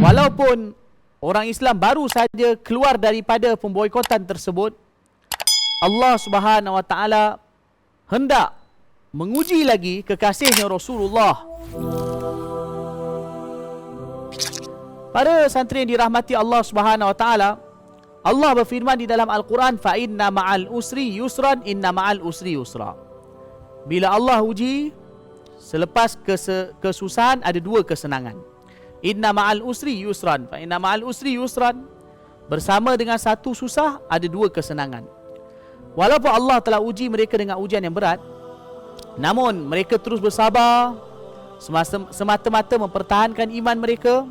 Walaupun orang Islam baru saja keluar daripada pemboikotan tersebut, Allah Subhanahu Wa Taala hendak menguji lagi kekasihnya Rasulullah. Para santri yang dirahmati Allah Subhanahu Wa Taala, Allah berfirman di dalam Al-Quran, fa inna ma'al usri yusran, inna ma'al usri yusra. Bila Allah uji, selepas kesusahan ada dua kesenangan. Inna ma'al usri yusran, fa inna ma'al usri yusran. Bersama dengan satu susah ada dua kesenangan. Walaupun Allah telah uji mereka dengan ujian yang berat, namun mereka terus bersabar semata-mata mempertahankan iman mereka.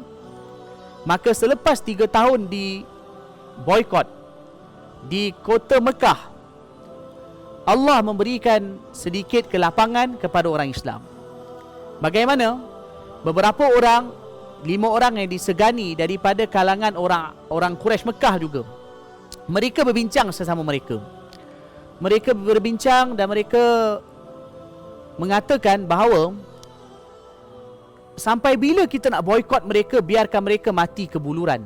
Maka selepas 3 tahun di boikot di kota Mekah, Allah memberikan sedikit kelapangan kepada orang Islam. Bagaimana? Beberapa orang, 5 orang yang disegani daripada kalangan orang Quraisy Mekah juga, mereka berbincang sesama mereka. Mereka berbincang dan mereka mengatakan bahawa sampai bila kita nak boikot mereka, biarkan mereka mati kebuluran.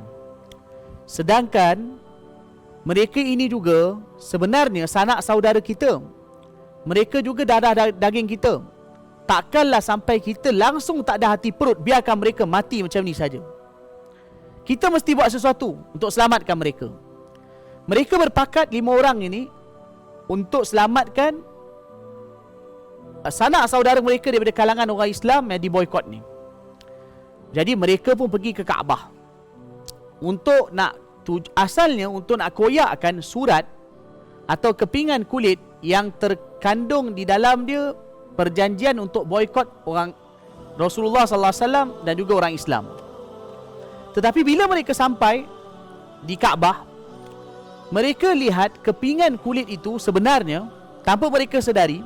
Sedangkan mereka ini juga sebenarnya sanak saudara kita. Mereka juga darah daging kita. Takkanlah sampai kita langsung tak ada hati perut biarkan mereka mati macam ni saja. Kita mesti buat sesuatu untuk selamatkan mereka. Mereka berpakat 5 orang ini untuk selamatkan sanak saudara mereka daripada kalangan orang Islam yang diboikot ni. Jadi mereka pun pergi ke Kaabah untuk nak asalnya untuk nak koyakkan surat atau kepingan kulit yang terkandung di dalam dia perjanjian untuk boikot orang Rasulullah sallallahu alaihi wasallam dan juga orang Islam. Tetapi bila mereka sampai di Kaabah, mereka lihat kepingan kulit itu sebenarnya tanpa mereka sedari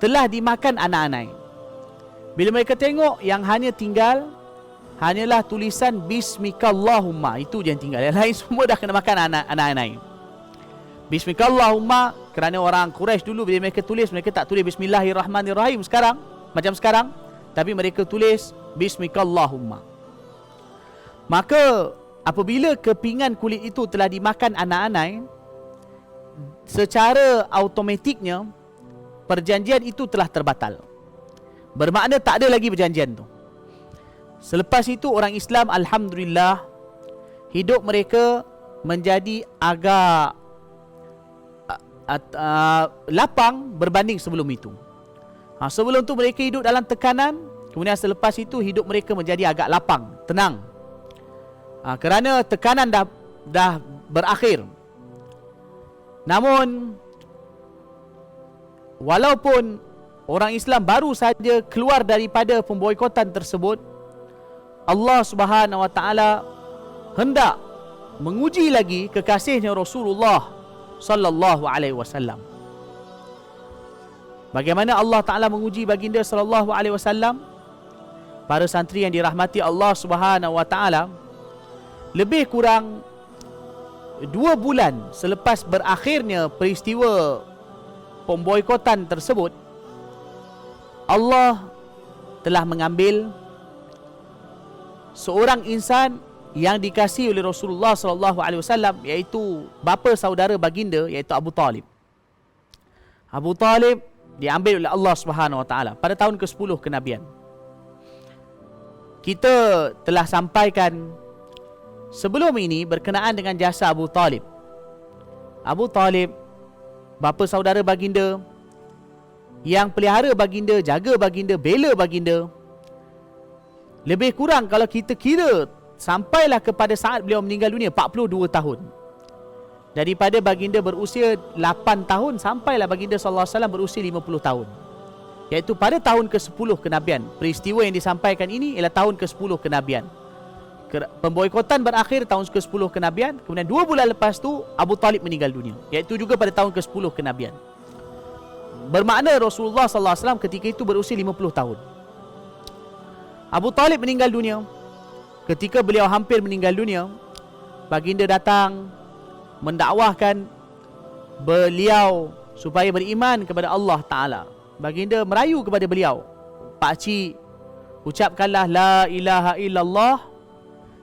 telah dimakan anak-anak. Bila mereka tengok, yang hanya tinggal hanyalah tulisan Bismikallahumma. Itu je yang tinggal. Yang lain semua dah kena makan anak-anak. Bismikallahumma, kerana orang Quraisy dulu bila mereka tulis, mereka tak tulis Bismillahirrahmanirrahim macam sekarang, tapi mereka tulis Bismikallahumma. Maka apabila kepingan kulit itu telah dimakan anak-anak, secara automatiknya perjanjian itu telah terbatal. Bermakna tak ada lagi perjanjian tu. Selepas itu orang Islam, alhamdulillah, hidup mereka menjadi agak lapang berbanding sebelum itu. Sebelum tu mereka hidup dalam tekanan, kemudian selepas itu hidup mereka menjadi agak lapang, tenang. Kerana tekanan dah berakhir. Namun walaupun orang Islam baru saja keluar daripada pemboikotan tersebut, Allah Subhanahu Wa Taala hendak menguji lagi kekasihnya Rasulullah sallallahu alaihi wasallam. Bagaimana Allah Taala menguji baginda sallallahu alaihi wasallam? Para santri yang dirahmati Allah Subhanahu Wa Taala, lebih kurang 2 bulan selepas berakhirnya peristiwa pemboikotan tersebut, Allah telah mengambil seorang insan yang dikasihi oleh Rasulullah sallallahu alaihi wasallam, iaitu bapa saudara baginda, iaitu Abu Talib. Abu Talib diambil oleh Allah Subhanahu Wa Taala pada tahun ke-10 kenabian. Kita telah sampaikan sebelum ini berkenaan dengan jasa Abu Talib. Abu Talib, bapa saudara baginda, yang pelihara baginda, jaga baginda, bela baginda. Lebih kurang kalau kita kira sampailah kepada saat beliau meninggal dunia 42 tahun. Daripada baginda berusia 8 tahun sampailah baginda sallallahu alaihi wasallam berusia 50 tahun. Iaitu pada tahun ke-10 kenabian. Peristiwa yang disampaikan ini ialah tahun ke-10 kenabian. Pemboikotan berakhir tahun ke-10 kenabian. Kemudian 2 bulan lepas tu Abu Talib meninggal dunia, iaitu juga pada tahun ke-10 kenabian. Bermakna Rasulullah sallallahu alaihi wasallam ketika itu berusia 50 tahun. Abu Talib meninggal dunia. Ketika beliau hampir meninggal dunia, baginda datang mendakwahkan beliau supaya beriman kepada Allah Ta'ala. Baginda merayu kepada beliau, pakcik, ucapkanlah la ilaha illallah,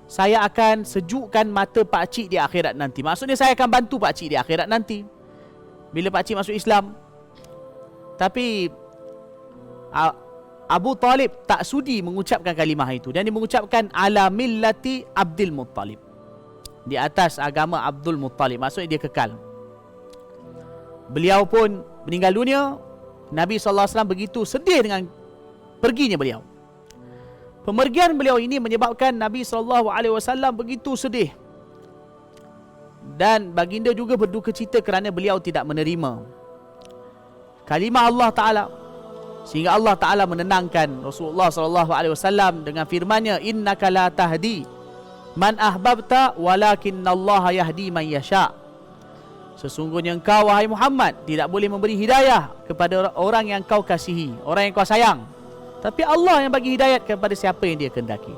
saya akan sejukkan mata pakcik di akhirat nanti. Maksudnya saya akan bantu pakcik di akhirat nanti bila pakcik masuk Islam. Tapi Abu Talib tak sudi mengucapkan kalimah itu, dan dia mengucapkan ala millati Abdul Muttalib, di atas agama Abdul Muttalib. Maksudnya dia kekal. Beliau pun meninggal dunia. Nabi SAW begitu sedih dengan perginya beliau. Pemergian beliau ini menyebabkan Nabi SAW begitu sedih, dan baginda juga berduka cita kerana beliau tidak menerima kalimah Allah Ta'ala, sehingga Allah Ta'ala menenangkan Rasulullah SAW dengan firman-Nya, innaka la tahdi man ahbabta walakinnallaha yahdi man yasha. Sesungguhnya engkau, wahai Muhammad, tidak boleh memberi hidayah kepada orang yang kau kasihi, orang yang kau sayang, tapi Allah yang bagi hidayat kepada siapa yang dia kehendaki.